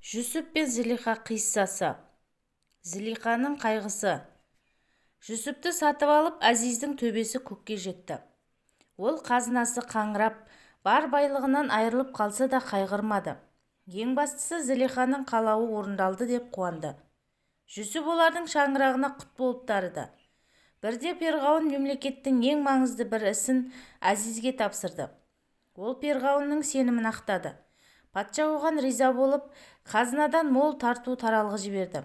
Жүсіп пен Зылиха қиссасы. Зылиханың қайғысы. Жүсіпті сатып алып, Әзиздің төбесі көкке жетті. Ол қазынасы қаңырап, бар байлығынан айырылып қалса да қайғырмады. Ең бастысы Зылиханың қалауы орындалды деп қуанды. Жүсіп олардың шаңырағына құт болып тарыды. Бірде перғауын мемлекеттің ең маңызды бір ісін Әзизге тапсырды. Ол перғауынның сенімін ақтады. Патша оған риза болып, қазынадан мол тарту таралғы жіберді.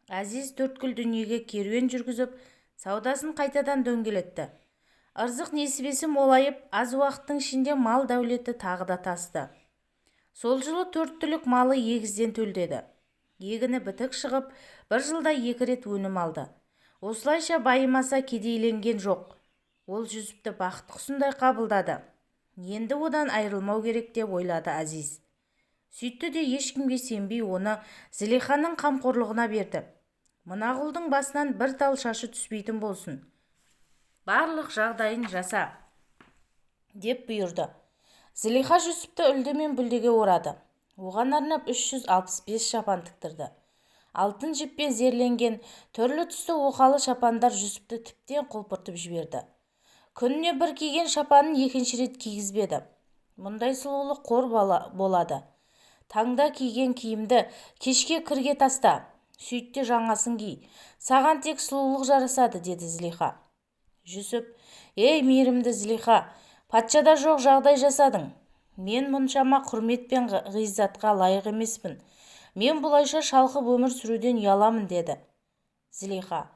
Әзиз төрткүл дүниеге керуен жүргізіп, саудасын қайтадан дөңгелетті. Ырзық несібесі молайып, аз уақыттың ішінде мал дәулеті тағы да тасты. Сол жылы 4 түлік малы егізден төлдеді. Егіні бітік шығып, бір жылда 2 рет өнім алды. Осылайша байымаса кедейленген жоқ. Ол Жүсіпті бақыт құсындай қабылдады. Енді одан айырылмау керек деп ойлады Әзиз. Сөйтті де ешкімге сенбей оны Зылиханың қамқорлығына берді. Мына құлдың басынан бір тал шашы түспейтін болсын. Барлық жағдайын жаса, деп бұйырды. Зылиха Жүсіпті үлді мен бүлдеге орады. Оған арнап 365 шапан тіктірді. Алтын жіппен зерленген түрлі түсті оқалы шапандар Жүсіпті тіптен құлпыртып жіберді. Күніне бір киген шапанын екінші рет кигізбеді. Мұндай сұлулық қор болады. Таңда киген киімді кешке кірге таста, сөйтте жаңасын ки. Саған тек сұлулық жарасады, деді Зылиха. Жүсіп: ей мейірімді Зылиха, патшада жоқ жағдай жасадың. Мен мұншама құрмет пен ғиззатқа лайық емеспін. Мен бұлайша шалқып өмір сүруден ұяламын, деді. Зылиха: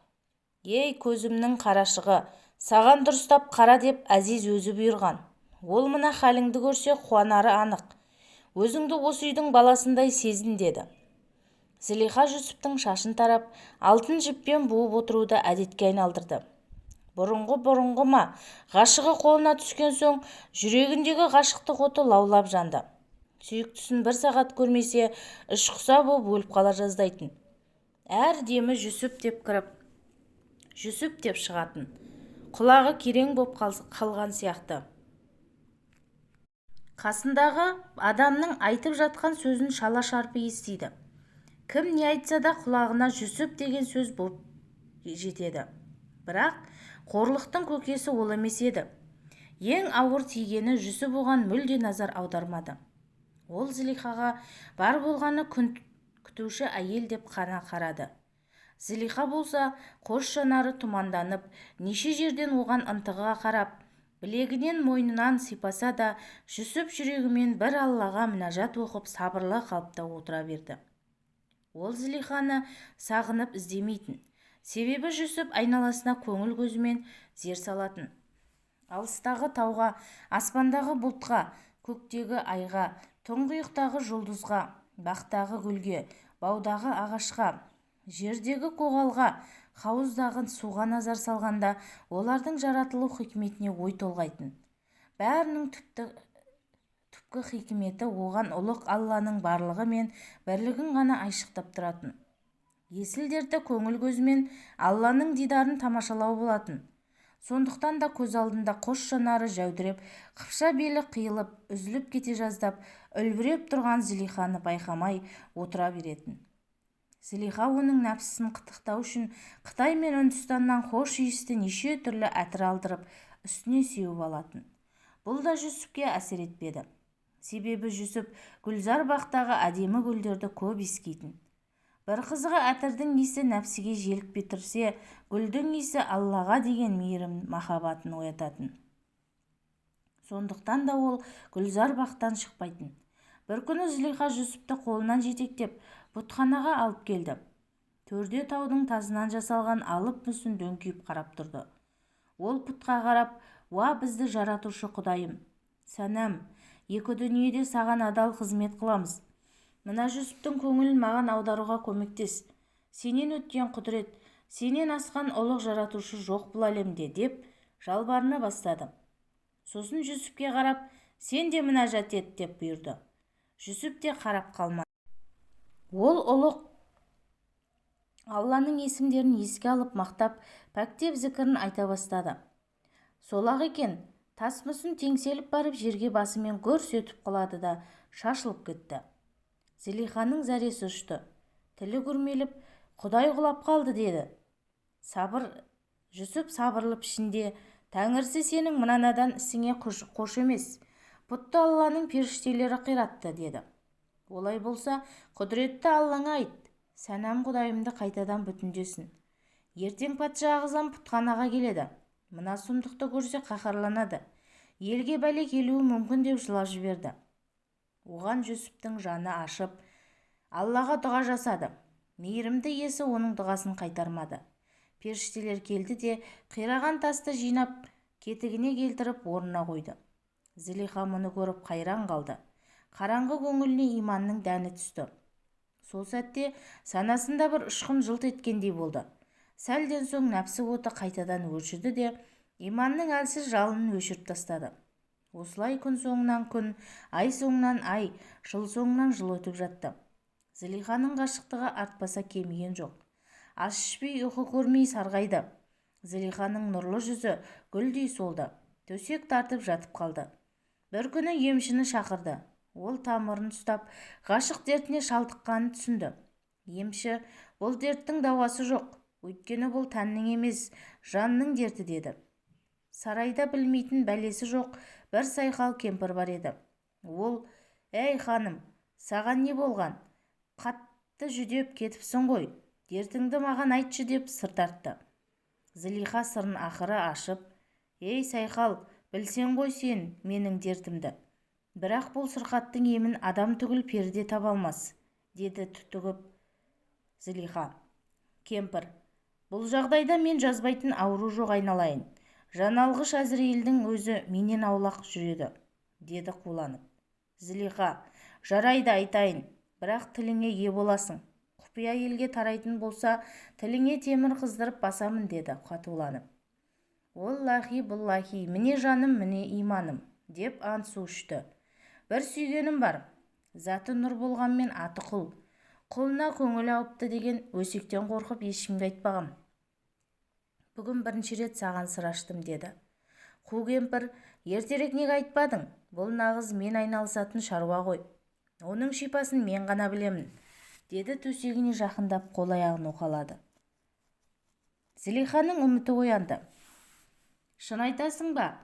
ей көзімнің қарашығы, саған дұрыстап қара деп Әзиз өзі бұйырған. Ол мына халіңді көрсе қуанары анық. Өзіңді осы үйдің баласындай сезін, деді. Зылиха Жүсіптің шашын тарап, алтын жіппен буып отыруды әдетке айналдырды. Бұрынғы ма, ғашығы қолына түскен соң, жүрегіндегі ғашықтық оты лаулап жанды. Сүйіктісін бір сағат көрмесе, ішқұса боп өліп қала жаздайтын. Әр демі Жүсіп деп кіріп, Жүсіп деп шығатын. Құлағы керең боп қалған сияқты. Қасындағы адамның айтып жатқан сөзін шала шарпы естиді. Кім не айтса да құлағына Жүсіп деген сөз болып жетеді. Бірақ қорлықтың көкесі ол емес еді. Ең ауыр тигені Жүсіп оған мүлде назар аудармады. Ол Зылихаға бар болғаны күтуші әйел деп қана қарады. Зылиха болса қос жанары тұманданып, неше жерден оған ынтыға қарап, білегінен мойнынан сипаса да, Жүсіп жүрегімен бір Аллаға мінәжат оқып сабырлы қалыпта отыра берді. Ол Зылиханы сағынып іздемейтін. Себебі Жүсіп айналасына көңіл көзімен зер салатын. Алыстағы тауға, аспандағы бұлтқа, көктегі айға, тұңғиықтағы жұлдызға, бақтағы гүлге, баудағы ағашқа, жердегі коғалға, хауыздағы суға назар салғанда, олардың жаратылу хикметіне ой толғайтын. Бәрінің түпкі хикметі оған ұлық Алланың барлығы мен бірлігін ғана айшықтап тұратын. Есіл-дерті көңіл көзімен Алланың дидарын тамашалау болатын. Сондықтан да көз алдында қос жанары жәудіреп, қыпша белі қиылып, үзіліп кете жаздап, үлбіреп тұрған Зылиханы байқамай отыра беретін. Зылиха оның нәпсісін қытықтау үшін Қытай мен Үндістаннан хош иісті неше түрлі әтір алдырып, үстіне сеуіп алатын. Бұл да Жүсіпке әсер етпеді. Себебі Жүсіп гүлзар бақтағы әдемі гүлдерді көп иіскейтін. Бір қызығы әтірдің иісі нәпсіге желікпе тұрсе, гүлдің иісі Аллаға деген мейірім махаббатын оятатын. Сондықтан да ол гүлзар бақтан шықпайтын. Бір күні Зылиха Жүсіпті қолынан жетектеп бұтханаға алып келді. Төрде таудың тазынан жасалған алып мүсін дөңкиіп қарап тұрды. Ол пұтқа қарап: уа бізді жаратушы Құдайым, сәнәм, екі дүниеде саған адал қызмет қыламыз. Мына Жүсіптің көңілін маған аударуға көмектес. Сенен өткен құдірет, сенен асқан ұлық жаратушы жоқ бұл әлемде, деп жалбарына бастады. Сосын Жүсіпке қарап: сен де мінәжат ет, деп бұйырды. Жүсіп те қарап қалмады. Ол ұлық Алланың есімдерін еске алып мақтап, пәктеп зікірін айта бастады. Сол-ақ екен, тас мүсін теңселіп барып жерге басымен гүрс етіп құлады да шашылып кетті. Зелиханың зәресі ұшты. Тілі күрмеліп, Құдай құлап қалды деді. Жүсіп сабырлы пішінде, Тәңірісі сенің мынанадан ісіңе қош емес. Бұтты Алланың періштелері қиратты деді. Олай болса, құдіретті Аллаңа айт. Сәнәм Құдайымды қайтадан бүтіндесін. Ертең патша ағзам пұтханаға келеді. Мына сұмдықты көрсе қаһарланады. Елге бәле келуі мүмкін деп жылап жіберді. Оған Жүсіптің жаны ашып, Аллаға дұға жасады. Мейірімді иесі оның дұғасын қайтармады. Періштелер келді де қираған тасты жинап, кетігіне келтіріп орнына қойды. Зелиха мұны көріп қайран қалды. Қараңғы көңіліне иманның дәні түсті. Сол сәтте санасында бір ұшқын жылт еткендей болды. Сәлден соң нәпсі оты қайтадан өршіді де иманның әлсіз жалынын өшіріп тастады. Осылай күн соңынан күн, ай соңынан ай, жыл соңынан жыл өтіп жатты. Зелиханың ғашықтығы артпаса кеміген жоқ. Ас ішпей ұйқы көрмей сарғайды. Зелиханың нұрлы жүзі гүлдей солды. Төсек тартып жатып қалды. Бір күні емшіні шақырды. Ол тамырын ұстап, ғашық дертіне шалдыққанын түсінді. Емші, бұл дерттің дауасы жоқ. Өйткені бұл тәннің емес, жанның дерті деді. Сарайда білмейтін бәлесі жоқ бір сайқал кемпір бар еді. Ол, «Әй ханым, саған не болған? Қатты жүдеп кетіпсің ғой. Дертіңді маған айтшы» деп сыр тартты. Зелиха сырын ақыры ашып, «Ей сайқал, білсең ғой сен менің дертімді. Бірақ бұл сырқаттың емін адам түгіл перде таба алмас» деді түтігіп Зелиха. Кемпір, бұл жағдайда мен жазбайтын ауру жоқ айналайын. Жаналғыш Әзірейілдің өзі менен аулақ жүреді, деді қуланып. Зелиха, жарайды айтайын, бірақ тіліңе ие боласың. Құпия елге тарайтын болса, тіліңе темір қыздырып басамын, деді қатуланып. Оллахи бұллахи, міне жаным, міне иманым, деп ант су ішті. Бір сүйгенім бар, заты нұр болғанмен аты құл. Құлына көңіл ауыпты деген өсектен қорқып ешкімге айтпағам. Бүгін бірінші рет саған сыр аштым, деді. Қу кемпір, ертерек неге айтпадың? Бұл нағыз мен айналысатын шаруа ғой. Оның шипасын мен ғана білемін, деді төсегіне жақындап қол-аяғын уқалады. Зелиханың үміті оянды. Шын айтасың ба?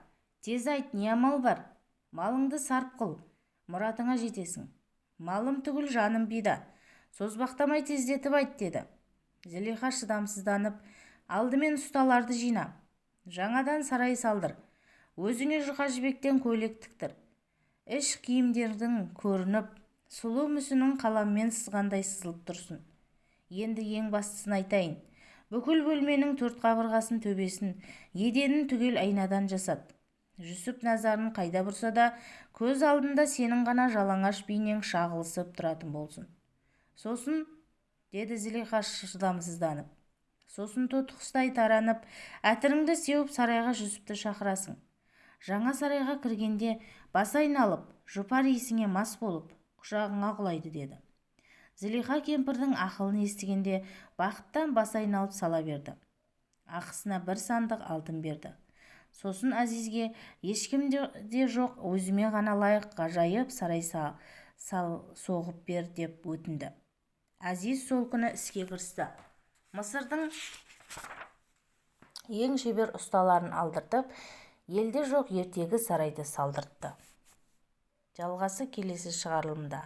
Тез айт, не амал бар? Малыңды сарп қыл, мұратыңа жетесің. Малым түгіл жаным бида. Созбақтамай тездетіп айт, деді. Зелиха шыдамсызданып, алдымен ұсталарды жина. Жаңадан сарай салдыр. Өзіңе жұқа жібектен көйлек тіктір. Іш киімдердің көрініп, сұлу мүсінің қаламмен сызғандай сызылып тұрсын. Енді ең бастысын айтайын. Бүкіл бөлменің төрт қабырғасын, төбесін, еденін түгел айнадан жасат. Жүсіп назарын қайда бұрса да, көз алдында сенің ғана жалаңаш бейнең шағылысып тұратын болсын. Сосын, деді Зелиха шыдамсызданып, сосын тотықстай таранып, әтіріңді сеуіп сарайға Жүсіпті шақырасың. Жаңа сарайға кіргенде бас айналып, жұпар иісіңе мас болып, құшағыңа құлайды, деді. Зелиха кемпірдің ақылын естігенде бақыттан бас айналып сала берді. Ақысына бір сандық алтын берді. Сосын Әзизге ешкім де жоқ, өзіме ғана лайық ғажайып сарай соғып бер деп өтінді. Әзиз сол күні іске кірісті. Мысырдың ең шебер ұсталарын алдыртып, елде жоқ ертегі сарайды салдыртты. Жалғасы келесі шығарылымда.